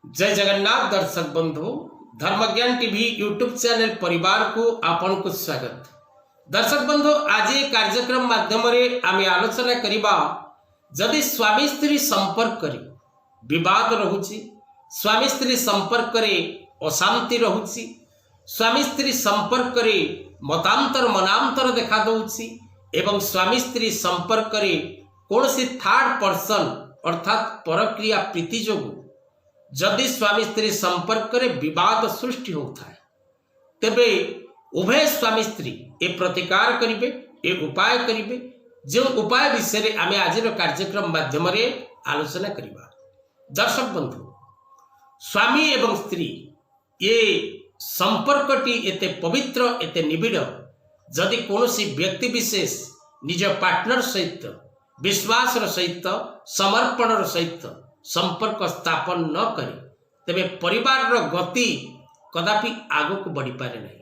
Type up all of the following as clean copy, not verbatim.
जय जगन्नाथ दर्शक बंधु धर्मज्ञान टीवी यूट्यूब चैनल परिवार को आपन को स्वागत। दर्शक बंधु आज ये कार्यक्रम माध्यम आम आलोचना करवा जदि स्वामी स्त्री संपर्क विवाद रहुची, स्वामी स्त्री संपर्क अशांति रहुची, स्वामी स्त्री संपर्क मतांतर मनांतर देखा दउची एवं स्वामी स्त्री संपर्क कौन सी थर्ड पर्सन अर्थात परक्रिया प्रीति जोगु जदि स्वामी स्त्री संपर्क विवाद सृष्टि होता है तेबे उभय स्वामी स्त्री ए प्रतिकार करिवे, ए उपाय करिवे। जो उपाय विषय आमे आज कार्यक्रम माध्यम आलोचना करिबा। दर्शक बंधु, स्वामी एवं स्त्री ये संपर्कटी एते पवित्र एते निबिड़ जदि कौनसी व्यक्ति विशेष निज पार्टनर सहित विश्वास सहित समर्पण सहित संपर्क स्थापन न करे तेबे परिवार गति कदापि आगक बढ़ी पारे नहीं।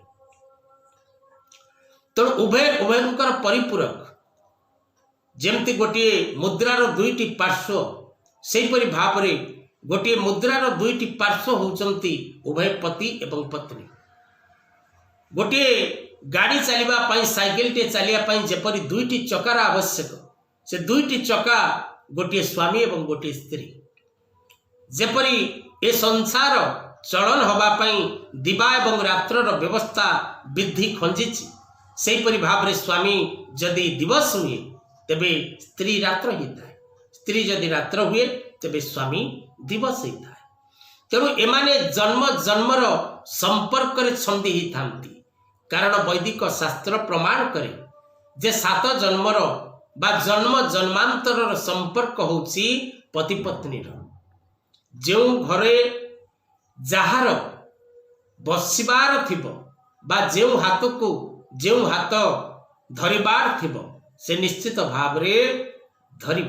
तेणु उभयंकर परिपूरक जेमती गोटे मुद्रार दुईटी पार्श्व सेहीपरि भाव में गोटे मुद्रार दुईटी पार्श्व होउचंती उभय पति एवं पत्नी। गोटे गाड़ी चलिबा पई साइकिल टे चलिया पई जेपरि दुईटी चकार आवश्यक से दुईटी चका गोटे स्वामी एवं गोटे स्त्री। जेपरि ए संसार चलन हवा पई दिवा एवं रात्रर व्यवस्था विधि खंजिछि सेहीपरि भाव में स्वामी जदि दिवस हुए तेबे स्त्री रात्र ही थाए, स्त्री जदि रात्र हुए तेबे स्वामी दिवस ही थाए। तेणु एमाने जन्म जन्मर संपर्क रे छंदी ही थांती कारण वैदिक शास्त्र प्रमाण करे जे 7 जन्मर बा जन्म जन्मांतर संपर्क होउची पति पत्नी। जो घरे जार बसिबार थिबो बा जो हाथ को जो हाथ धरिबार थिबो से निश्चित भाव रे धरिब।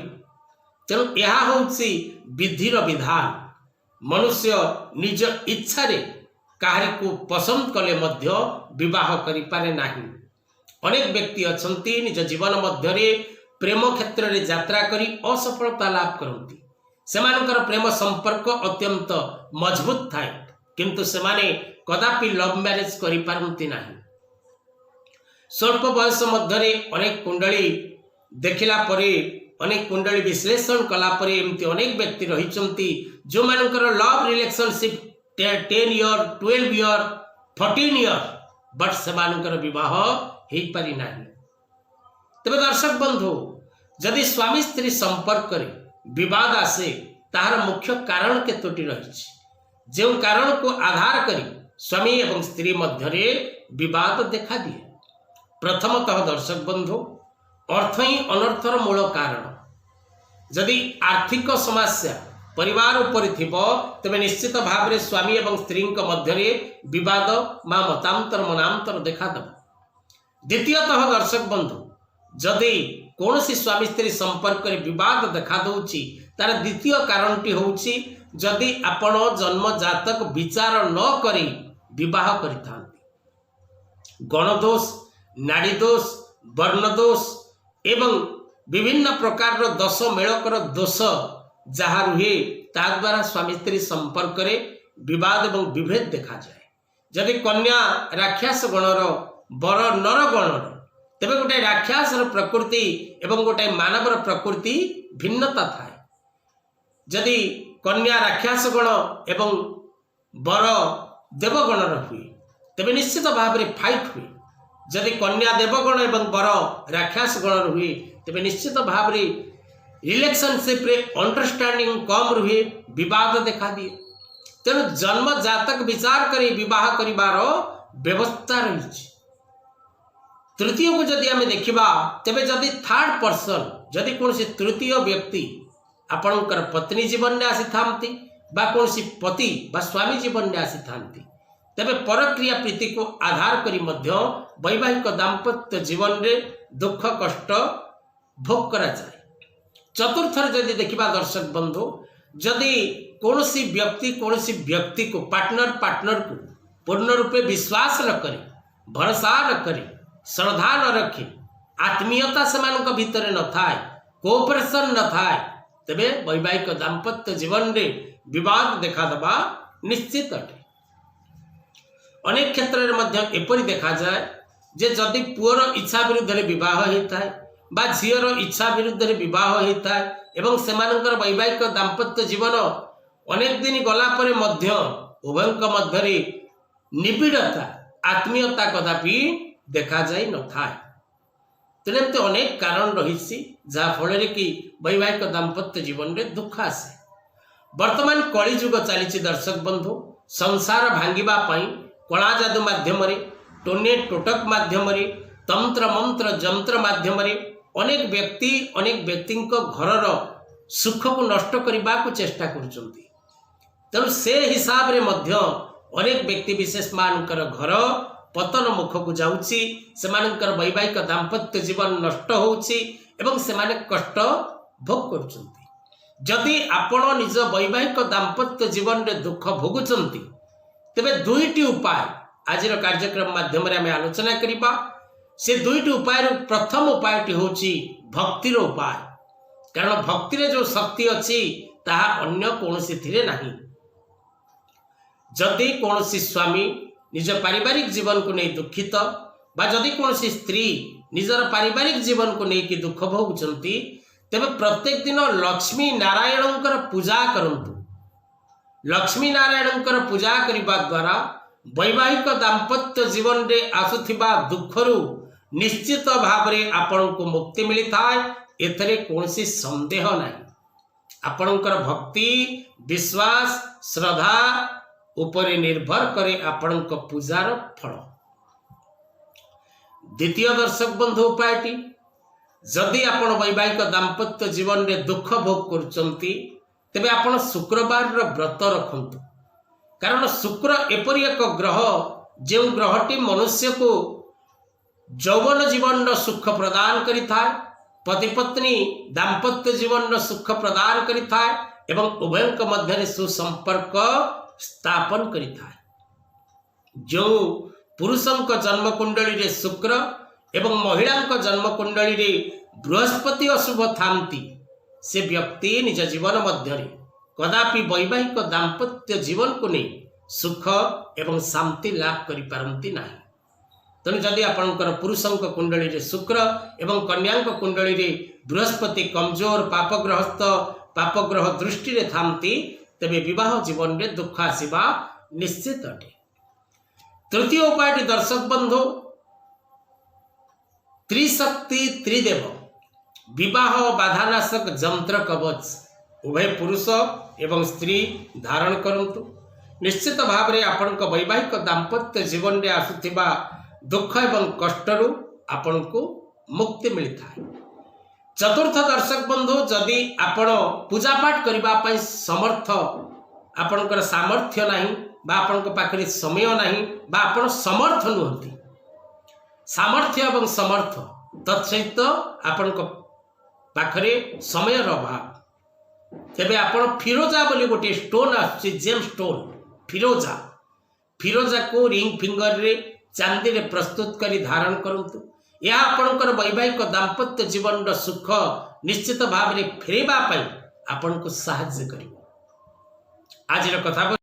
तेणु यह होउची विधिर विधान। मनुष्य निज इच्छा रे काहारी को पसंद कले मध्य विवाह करि पारे नाही। अनेक व्यक्ति अछंती निज जीवन मध्य रे प्रेम क्षेत्र रे यात्रा करी असफलता लाभ करती। सेमानकर प्रेम संपर्क अत्यंत मजबूत थाए किंतु सेमाने कदापि लव मैरिज करि पारंती नाही। स्वल्प बयस मध्य अनेक कुंडली देखिला परे अनेक कुंडली विश्लेषण कला परे एमती अनेक व्यक्ति रहिचंती जो मानकर love relationship 10 year 12 year 14 year but सेमानकर विवाह हो पारि नाही। तबे दर्शक बंधु जदि स्वामी स्त्री संपर्क करे विवाद आसे ताहार मुख्य कारण केतोटी रहिछि। जो कारण को आधार करी स्वामी एवं स्त्री मध्य विवाद देखा दिए। प्रथमतः दर्शक बंधु अर्थ ही अनर्थर मूल कारण। जदि आर्थिक समस्या परिवार उपर थिबो तबे निश्चित भाव में स्वामी एवं स्त्री मध्य विवाद मा मतांतर मनांतर देखा दब। द्वितीयतः दर्शक बंधु जदि कौन सी स्वामी स्त्री संपर्क विवाद देखा दउची तार द्वितीय कारणटी होउची जदि आपण जन्म जातक विचार न करी विवाह करिथांती। गणदोष, नाड़ी दोष, वर्ण दोष एवं विभिन्न प्रकार दोष मेलकर दोष जहाँ रुहे ता द्वारा स्वामी स्त्री संपर्क विवाद एवं विभेद देखा जाए। जदि कन्या राक्षस गणर बर नर गणर तेबे गोटे राक्षस प्रकृति एवं गोटे मानवर प्रकृति भिन्नता थाए। जदि कन्या राक्षस गण एवं बर देवगणर हुए तेबे निश्चित भाव में फाइट हुए। जदि कन्या देवगण एवं बर राक्षस गणर हुए तेबे निश्चित भाव में रिलेशनशिप रे अंडरस्टैंडिंग कम रुहे, विवाद देखा दिए। तेणु जन्म जातक विचार करी विवाह करिवार व्यवस्था रही। तृतीय को जदि आमे देखिबा तेबे जदि थर्ड पर्सन जदि कौन तृतीय व्यक्ति आपणकर पत्नी जीवन में आसी थांती बा कौन पति बा स्वामी जीवन में आसी थांती तेबे परक्रिया प्रीति को आधार करी मध्य वैवाहिक दाम्पत्य जीवन में दुख कष्ट भोग करा जाए। चतुर्थर जदि देखिबा दर्शक बंधु जदि कौन व्यक्ति को पार्टनर को पूर्ण रूपे विश्वास न करे, भरोसा न करे, श्रद्धा न रखे, आत्मीयता से भितर न थाए, कोऑपरेशन न थाए तेबे वैवाहिक दाम्पत्य जीवन रे विवाद देखा देबा निश्चित अटे। अनेक क्षेत्र में मध्य एपरि देखा जाए जे जदि पुअर इच्छा विरुद्ध रे विवाह होता है बा झीर इच्छा विरुद्ध रे विवाह होता है एवं सेमानंकर वैवाहिक दाम्पत्य जीवन अनेक दिन गला परे मध्य उभयंक मध्य निबिड़ता आत्मीयता कदापि देखा जाई न थाए। तेने अनेक कारण रही जहाँ फल कि वैवाहिक दाम्पत्य जीवन में दुख आसे। वर्तमान कली जुग चली दर्शक बंधु संसार भांगिबा पई कला जादू माध्यम टोने टोटक माध्यम तंत्र मंत्र जंत्र माध्यम अनेक व्यक्ति घर सुख को नष्ट करने को चेष्टा करुचंती। तेणु से हिसाब रे मध्य अनेक व्यक्ति विशेष मानकर घर पतन मुख को जाउची, सेमानकर वैवाहिक दाम्पत्य जीवन नष्ट होउची एवं सेमाने कष्ट भोग करुचंती। जदि आपण निज वैवाहिक दाम्पत्य जीवन रे दुख भोगुचंती तेबे दुईटी उपाय आज कार्यक्रम माध्यम आम आलोचना करिबा। से दुईटी उपाय प्रथम उपायटी होची भक्तिर उपाय, कारण भक्ति जो शक्ति अच्छी ताहा अन्य कौनसी थिरे नहीं। जदि कौनसी स्वामी निज पारिवारिक जीवन को नहीं दुखित बा जदि कौनसी स्त्री निजर पारिवारिक जीवन को नहीं कि दुख भोगुचंती तेबे प्रत्येक दिन लक्ष्मी नारायणंकर पूजा करंतु। लक्ष्मी नारायणंकर पूजा करिबा द्वारा वैवाहिक दाम्पत्य जीवन रे आसुथिबा दुखरु निश्चित भाव रे आपण को मुक्ति मिलता है। एथरे कौनसी संदेह नहीं। आपणकर भक्ति विश्वास श्रद्धा उपरे निर्भर करे आपणक पूजार फल। द्वितीय दर्शक बंधु उपायटी जदि आपण वैवाहिक दाम्पत्य जीवन रे दुख भोग करुचंती तेबे आपण शुक्रवार रो व्रत रखंतु। कारण शुक्र एपरि एक ग्रह जो ग्रहटी मनुष्य को यौवन जीवन रो सुख प्रदान करिथाय, पति पत्नी दाम्पत्य जीवन रो सुख प्रदान करिथाय एवं उभयंक मध्य सुसंपर्क स्थापन करिथाय। जो पुरुषंक जन्म कुंडली रे शुक्र एवं महिलांक जन्म कुंडली रे बृहस्पति अशुभ थांती से व्यक्ति निज जीवन मध्य कदापि वैवाहिक दाम्पत्य जीवन को नहीं सुख एवं शांति लाभ करि पारंती नाही। तेणु जदि आपणकर पुरुषंक कुंडली रे शुक्र एवं कन्यांक कुंडली रे बृहस्पति कमजोर पापग्रह दृष्टि रे थांती तेबे विवाह जीवन रे दुख आसीबा निश्चित अटे। तृतीय उपायटी दर्शक बंधु त्रिशक्ति त्रिदेव विवाह बाधानाशक जंत्र कवच उभय पुरुष एवं स्त्री धारण करंतु। निश्चित भाव रे आपणक वैवाहिक दाम्पत्य जीवन रे आसुथिबा दुख एवं कष्टरू आपण को मुक्ति मिलता है। चतुर्थ दर्शक बंधु जदि आपण पूजा पाठ करबा पई समर्थ आपणकर सामर्थ्य नहीं बा आपणक पाखरे समय नहीं बा आपण समर्थ नुहंती, सामर्थ्य एवं समर्थ तत्सहित आपणक पाखरे समय अभाव तेबे आपण फिरोजा बोली गोटे स्टोन आछि जेम स्टोन फिरोजा को रिंग फिंगर रे चांदी रे प्रस्तुत करी धारण करंतु। यह आपणकर वैवाहिक दाम्पत्य जीवन रो सुख निश्चित भाव रे फेरबा पई आपण को सहायता करिवो। आज रो कथा